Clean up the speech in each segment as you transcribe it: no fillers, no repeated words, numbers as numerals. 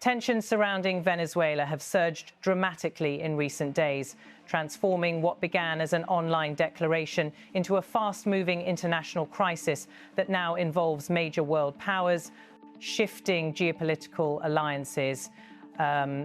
Tensions surrounding Venezuela have surged dramatically in recent days, transforming what began as an online declaration into a fast-moving international crisis that now involves major world powers, shifting geopolitical alliances,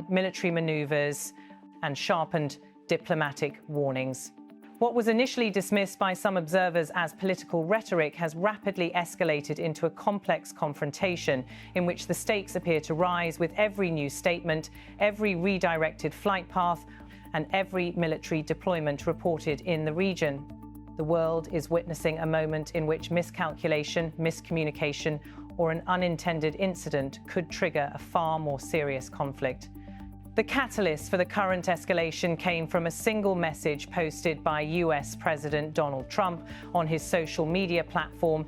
military maneuvers, and sharpened diplomatic warnings. What was initially dismissed by some observers as political rhetoric has rapidly escalated into a complex confrontation in which the stakes appear to rise with every new statement, every redirected flight path, and every military deployment reported in the region. The world is witnessing a moment in which miscalculation, miscommunication, or an unintended incident could trigger a far more serious conflict. The catalyst for the current escalation came from a single message posted by US President Donald Trump on his social media platform,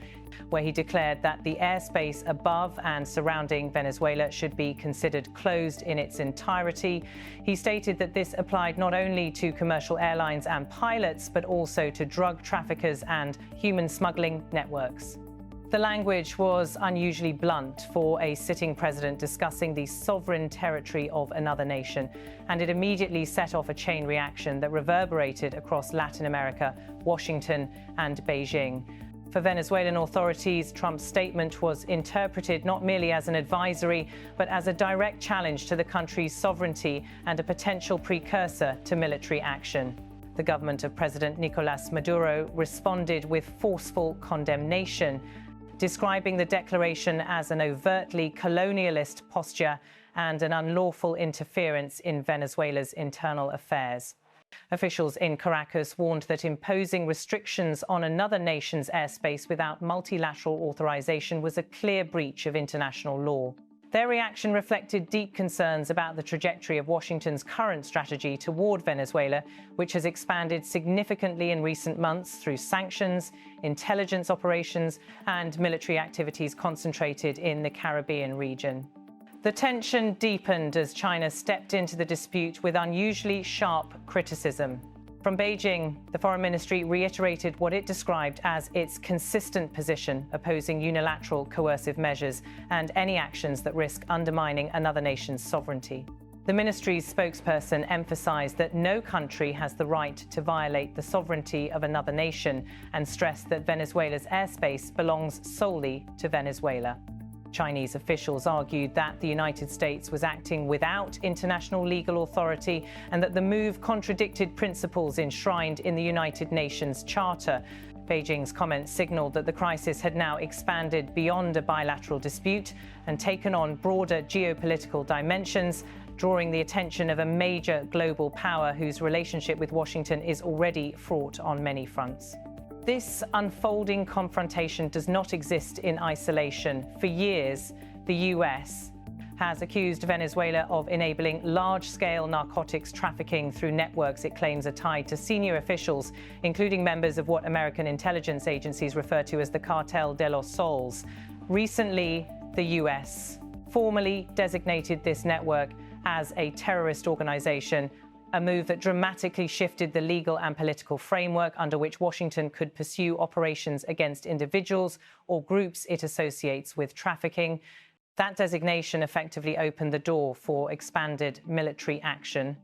where he declared that the airspace above and surrounding Venezuela should be considered closed in its entirety. He stated that this applied not only to commercial airlines and pilots, but also to drug traffickers and human smuggling networks. The language was unusually blunt for a sitting president discussing the sovereign territory of another nation, and it immediately set off a chain reaction that reverberated across Latin America, Washington, and Beijing. For Venezuelan authorities, Trump's statement was interpreted not merely as an advisory, but as a direct challenge to the country's sovereignty and a potential precursor to military action. The government of President Nicolas Maduro responded with forceful condemnation, describing the declaration as an overtly colonialist posture and an unlawful interference in Venezuela's internal affairs. Officials in Caracas warned that imposing restrictions on another nation's airspace without multilateral authorization was a clear breach of international law. Their reaction reflected deep concerns about the trajectory of Washington's current strategy toward Venezuela, which has expanded significantly in recent months through sanctions, intelligence operations, and military activities concentrated in the Caribbean region. The tension deepened as China stepped into the dispute with unusually sharp criticism. From Beijing, the Foreign Ministry reiterated what it described as its consistent position, opposing unilateral coercive measures and any actions that risk undermining another nation's sovereignty. The ministry's spokesperson emphasized that no country has the right to violate the sovereignty of another nation and stressed that Venezuela's airspace belongs solely to Venezuela. Chinese officials argued that the United States was acting without international legal authority and that the move contradicted principles enshrined in the United Nations Charter. Beijing's comments signaled that the crisis had now expanded beyond a bilateral dispute and taken on broader geopolitical dimensions, drawing the attention of a major global power whose relationship with Washington is already fraught on many fronts. This unfolding confrontation does not exist in isolation. For years, the US has accused Venezuela of enabling large-scale narcotics trafficking through networks it claims are tied to senior officials, including members of what American intelligence agencies refer to as the Cartel de los Soles. Recently, the US formally designated this network as a terrorist organization, a move that dramatically shifted the legal and political framework under which Washington could pursue operations against individuals or groups it associates with trafficking. That designation effectively opened the door for expanded military action,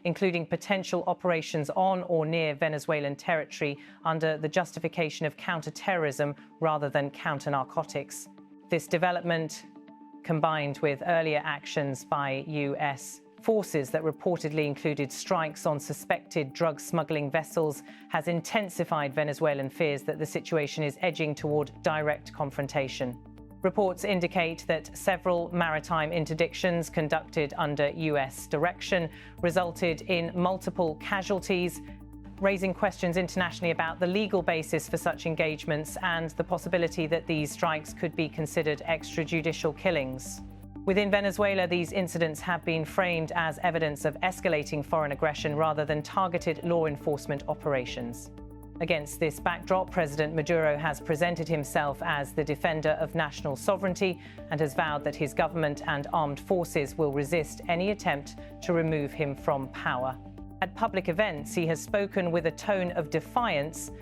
including potential operations on or near Venezuelan territory under the justification of counter-terrorism rather than counter-narcotics. This development, combined with earlier actions by US forces that reportedly included strikes on suspected drug smuggling vessels, has intensified Venezuelan fears that the situation is edging toward direct confrontation. Reports indicate that several maritime interdictions conducted under US direction resulted in multiple casualties, raising questions internationally about the legal basis for such engagements and the possibility that these strikes could be considered extrajudicial killings. Within Venezuela, these incidents have been framed as evidence of escalating foreign aggression rather than targeted law enforcement operations. Against this backdrop, President Maduro has presented himself as the defender of national sovereignty and has vowed that his government and armed forces will resist any attempt to remove him from power. At public events, he has spoken with a tone of defiance,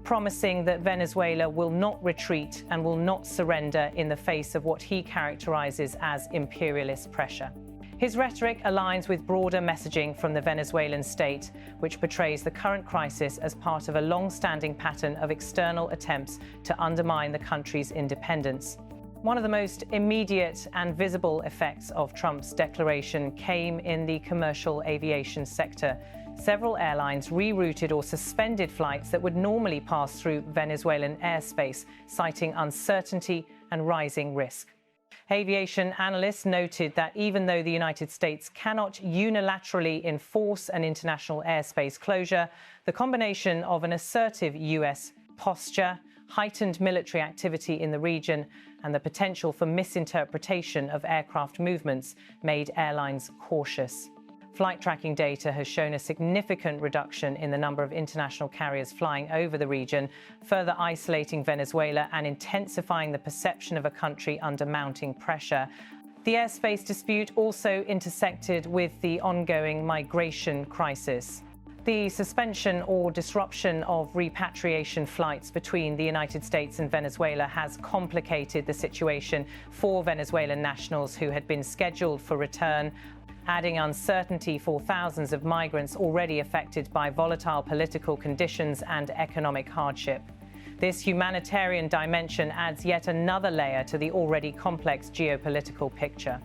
promising that Venezuela will not retreat and will not surrender in the face of what he characterizes as imperialist pressure. His rhetoric aligns with broader messaging from the Venezuelan state, which portrays the current crisis as part of a long-standing pattern of external attempts to undermine the country's independence. One of the most immediate and visible effects of Trump's declaration came in the commercial aviation sector. Several airlines rerouted or suspended flights that would normally pass through Venezuelan airspace, citing uncertainty and rising risk. Aviation analysts noted that even though the United States cannot unilaterally enforce an international airspace closure, the combination of an assertive U.S. posture, heightened military activity in the region, and the potential for misinterpretation of aircraft movements made airlines cautious. Flight tracking data has shown a significant reduction in the number of international carriers flying over the region, further isolating Venezuela and intensifying the perception of a country under mounting pressure. The airspace dispute also intersected with the ongoing migration crisis. The suspension or disruption of repatriation flights between the United States and Venezuela has complicated the situation for Venezuelan nationals who had been scheduled for return, adding uncertainty for thousands of migrants already affected by volatile political conditions and economic hardship. This humanitarian dimension adds yet another layer to the already complex geopolitical picture.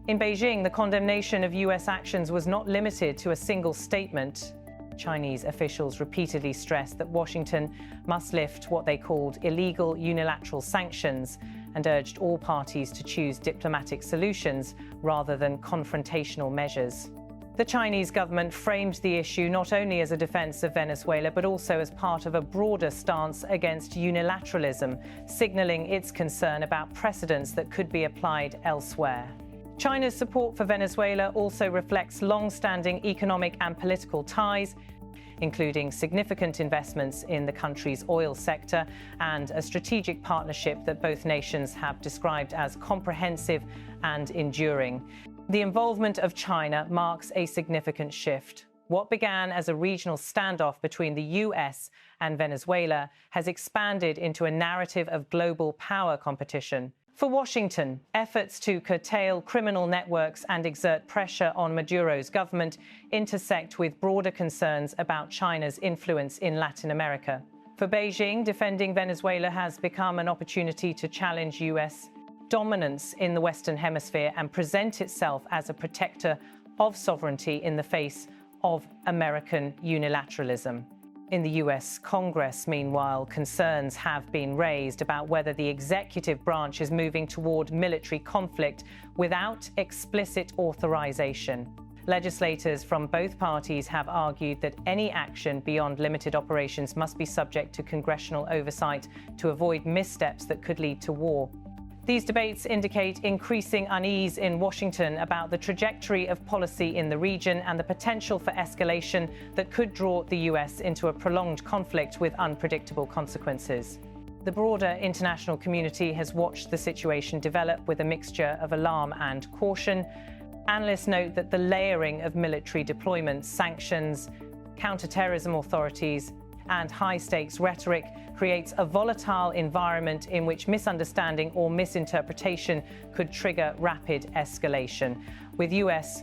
In Beijing, the condemnation of U.S. actions was not limited to a single statement. Chinese officials repeatedly stressed that Washington must lift what they called illegal unilateral sanctions and urged all parties to choose diplomatic solutions rather than confrontational measures. The Chinese government framed the issue not only as a defense of Venezuela, but also as part of a broader stance against unilateralism, signaling its concern about precedents that could be applied elsewhere. China's support for Venezuela also reflects long-standing economic and political ties, including significant investments in the country's oil sector and a strategic partnership that both nations have described as comprehensive and enduring. The involvement of China marks a significant shift. What began as a regional standoff between the U.S. and Venezuela has expanded into a narrative of global power competition. For Washington, efforts to curtail criminal networks and exert pressure on Maduro's government intersect with broader concerns about China's influence in Latin America. For Beijing, defending Venezuela has become an opportunity to challenge U.S. dominance in the Western Hemisphere and present itself as a protector of sovereignty in the face of American unilateralism. In the U.S. Congress, meanwhile, concerns have been raised about whether the executive branch is moving toward military conflict without explicit authorization. Legislators from both parties have argued that any action beyond limited operations must be subject to congressional oversight to avoid missteps that could lead to war. These debates indicate increasing unease in Washington about the trajectory of policy in the region and the potential for escalation that could draw the U.S. into a prolonged conflict with unpredictable consequences. The broader international community has watched the situation develop with a mixture of alarm and caution. Analysts note that the layering of military deployments, sanctions, counterterrorism authorities, and high-stakes rhetoric creates a volatile environment in which misunderstanding or misinterpretation could trigger rapid escalation. With U.S.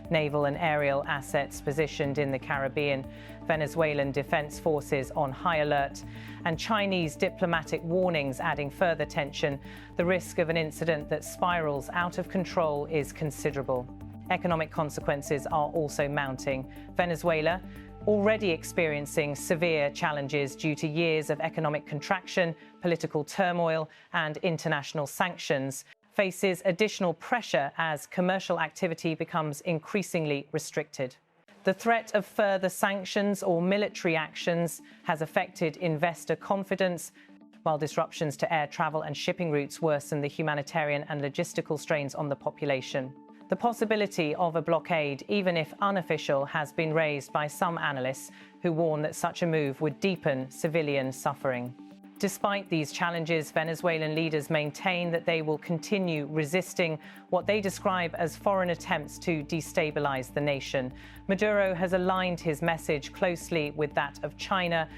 naval and aerial assets positioned in the Caribbean, Venezuelan defense forces on high alert, and Chinese diplomatic warnings adding further tension, the risk of an incident that spirals out of control is considerable. Economic consequences are also mounting. Venezuela, already experiencing severe challenges due to years of economic contraction, political turmoil, and international sanctions, faces additional pressure as commercial activity becomes increasingly restricted. The threat of further sanctions or military actions has affected investor confidence, while disruptions to air travel and shipping routes worsen the humanitarian and logistical strains on the population. The possibility of a blockade, even if unofficial, has been raised by some analysts who warn that such a move would deepen civilian suffering. Despite these challenges, Venezuelan leaders maintain that they will continue resisting what they describe as foreign attempts to destabilize the nation. Maduro has aligned his message closely with that of China,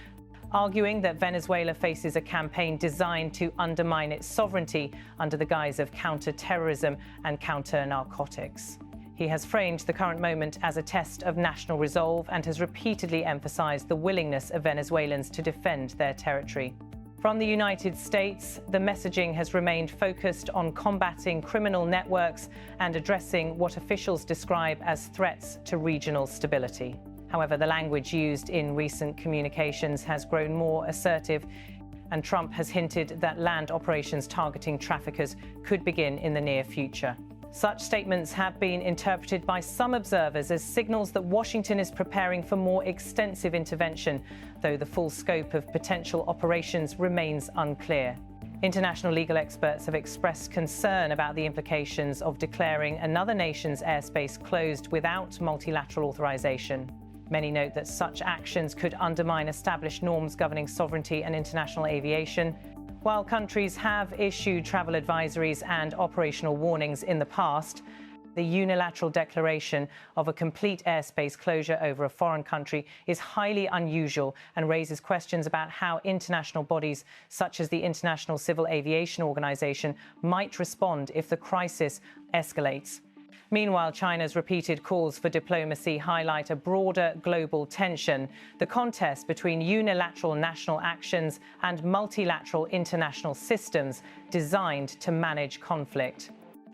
arguing that Venezuela faces a campaign designed to undermine its sovereignty under the guise of counter-terrorism and counter-narcotics. He has framed the current moment as a test of national resolve and has repeatedly emphasized the willingness of Venezuelans to defend their territory. From the United States, the messaging has remained focused on combating criminal networks and addressing what officials describe as threats to regional stability. However, the language used in recent communications has grown more assertive, and Trump has hinted that land operations targeting traffickers could begin in the near future. Such statements have been interpreted by some observers as signals that Washington is preparing for more extensive intervention, though the full scope of potential operations remains unclear. International legal experts have expressed concern about the implications of declaring another nation's airspace closed without multilateral authorization. Many note that such actions could undermine established norms governing sovereignty and international aviation. While countries have issued travel advisories and operational warnings in the past, the unilateral declaration of a complete airspace closure over a foreign country is highly unusual and raises questions about how international bodies such as the International Civil Aviation Organization might respond if the crisis escalates. Meanwhile, China's repeated calls for diplomacy highlight a broader global tension, the contest between unilateral national actions and multilateral international systems designed to manage conflict.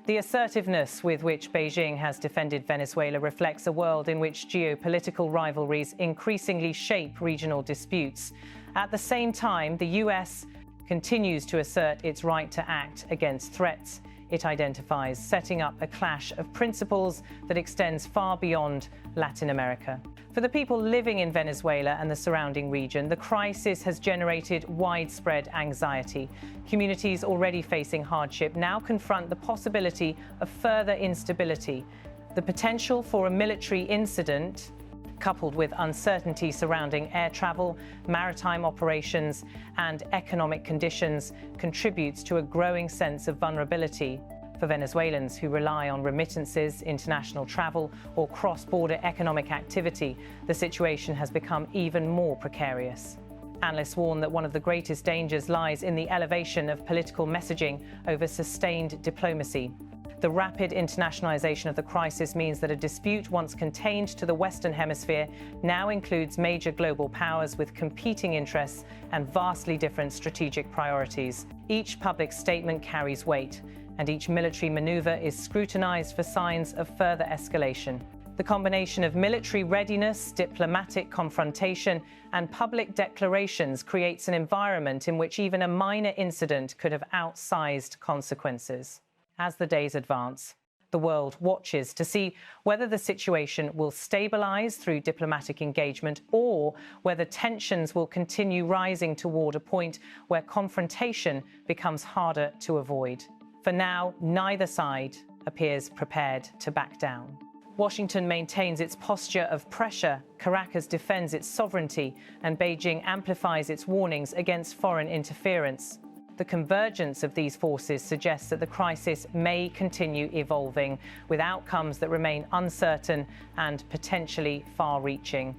The assertiveness with which Beijing has defended Venezuela reflects a world in which geopolitical rivalries increasingly shape regional disputes. At the same time, the US continues to assert its right to act against threats it identifies, setting up a clash of principles that extends far beyond Latin America. For the people living in Venezuela and the surrounding region, the crisis has generated widespread anxiety. Communities already facing hardship now confront the possibility of further instability. The potential for a military incident, coupled with uncertainty surrounding air travel, maritime operations, and economic conditions, contributes to a growing sense of vulnerability. For Venezuelans who rely on remittances, international travel, or cross-border economic activity, the situation has become even more precarious. Analysts warn that one of the greatest dangers lies in the elevation of political messaging over sustained diplomacy. The rapid internationalization of the crisis means that a dispute once contained to the Western Hemisphere now includes major global powers with competing interests and vastly different strategic priorities. Each public statement carries weight, and each military maneuver is scrutinized for signs of further escalation. The combination of military readiness, diplomatic confrontation, and public declarations creates an environment in which even a minor incident could have outsized consequences. As the days advance, the world watches to see whether the situation will stabilize through diplomatic engagement or whether tensions will continue rising toward a point where confrontation becomes harder to avoid. For now, neither side appears prepared to back down. Washington maintains its posture of pressure, Caracas defends its sovereignty, and Beijing amplifies its warnings against foreign interference. The convergence of these forces suggests that the crisis may continue evolving, with outcomes that remain uncertain and potentially far-reaching.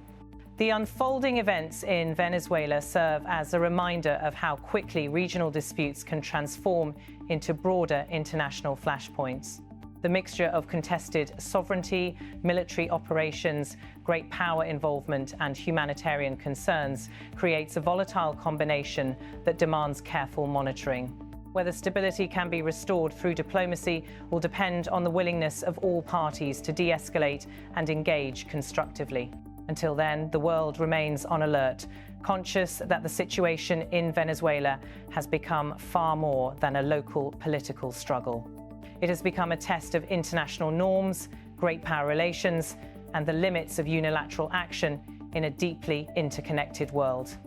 The unfolding events in Venezuela serve as a reminder of how quickly regional disputes can transform into broader international flashpoints. The mixture of contested sovereignty, military operations, great power involvement, and humanitarian concerns creates a volatile combination that demands careful monitoring. Whether stability can be restored through diplomacy will depend on the willingness of all parties to de-escalate and engage constructively. Until then, the world remains on alert, conscious that the situation in Venezuela has become far more than a local political struggle. It has become a test of international norms, great power relations, and the limits of unilateral action in a deeply interconnected world.